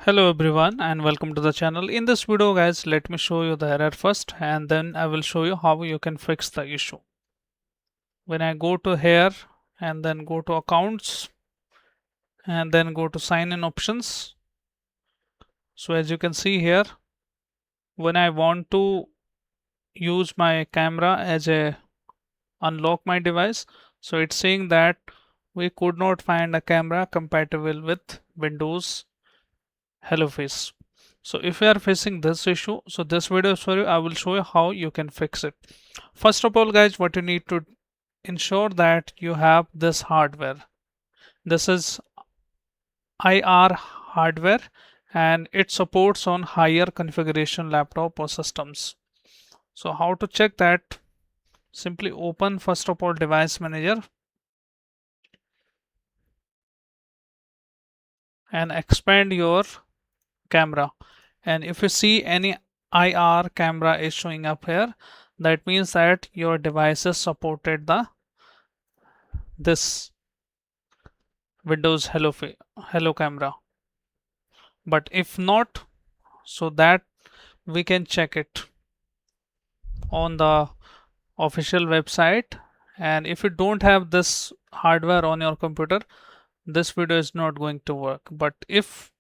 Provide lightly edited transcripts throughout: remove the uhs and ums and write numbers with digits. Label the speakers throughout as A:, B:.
A: Hello everyone and welcome to the channel. In this video guys, let me show you the error first and then I will show you how you can fix the issue. When I go to here and then go to accounts and then go to sign in options. So as you can see here, when I want to use my camera as a unlock my device, so it's saying that we could not find a camera compatible with Windows Hello Face. So if you are facing this issue, so this video is for you. I will show you how you can fix it. First of all guys, what you need to ensure that you have this hardware. This is IR hardware and it supports on higher configuration laptop or systems. So how to check that? Simply open first of all device manager and expand your camera, and if you see any IR camera is showing up here, that means that your devices supported the this Windows Hello camera. But if not, so that we can check it on the official website. And if you don't have this hardware on your computer, this video is not going to work. But if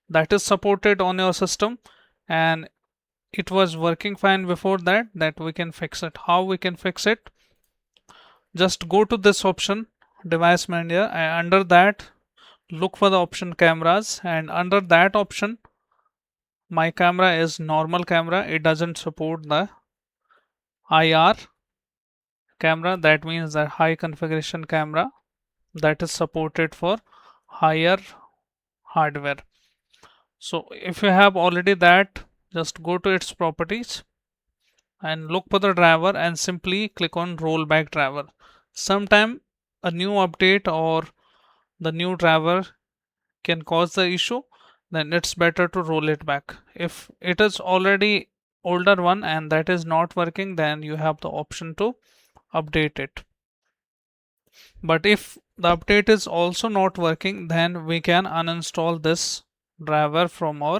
A: that is supported on your system and it was working fine before that we can fix it. How we can fix it? Just go to this option device manager and under that look for the option cameras, and under that option my camera is normal camera, it doesn't support the IR camera. That means that high configuration camera that is supported for higher hardware. So if you have already that, just go to its properties and look for the driver and simply click on rollback driver. Sometime a new update or the new driver can cause the issue, then it's better to roll it back. If it is already older one and that is not working, then you have the option to update it. But if the update is also not working, then we can uninstall this driver from our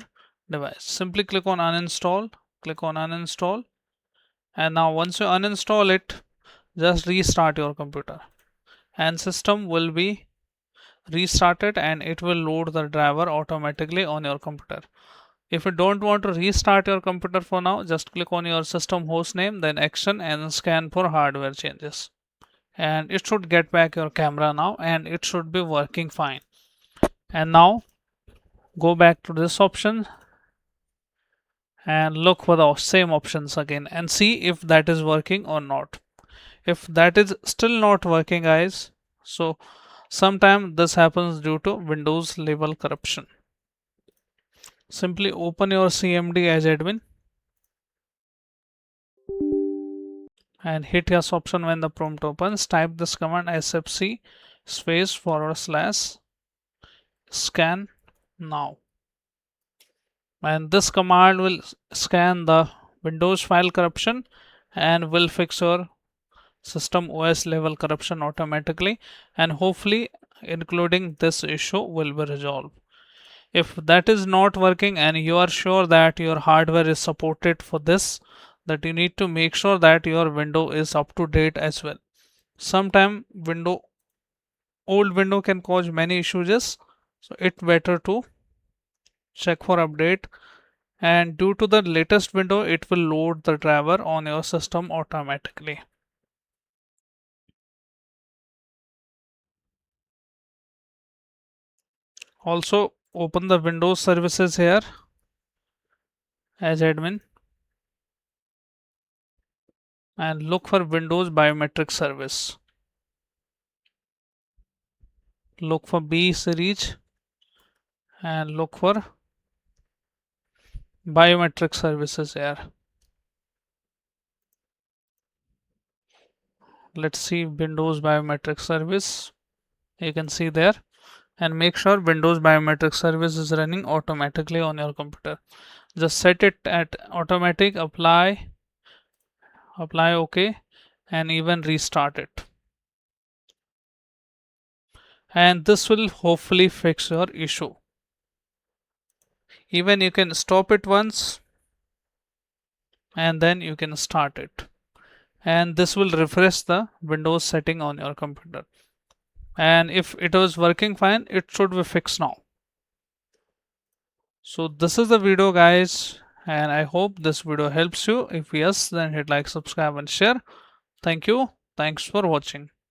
A: device. Simply click on uninstall, click on uninstall, and now once you uninstall it, just restart your computer and system will be restarted and it will load the driver automatically on your computer. If you don't want to restart your computer for now, just click on your system host name, then action and scan for hardware changes. And it should get back your camera now and it should be working fine. And now go back to this option and look for the same options again and see if that is working or not. If that is still not working guys, so sometimes this happens due to Windows level corruption. Simply open your CMD as admin and hit yes option when the prompt opens. Type this command sfc /scan now, and this command will scan the Windows file corruption and will fix your system OS level corruption automatically, and hopefully including this issue will be resolved. If that is not working and you are sure that your hardware is supported for this, that you need to make sure that your window is up to date as well. Sometime old window can cause many issues, so it's better to check for update, and due to the latest window it will load the driver on your system automatically. Also open the Windows services here as admin and look for Windows biometric service. Look for B series and look for biometric services here. Let's see Windows biometric service. You can see there, and make sure Windows biometric service is running automatically on your computer. Just set it at automatic, apply OK, and even restart it. And this will hopefully fix your issue. Even you can stop it once and then you can start it, and this will refresh the Windows setting on your computer. And if it was working fine, it should be fixed now. So this is the video, guys, and I hope this video helps you. If yes, then hit like, subscribe and share. Thank you. Thanks for watching.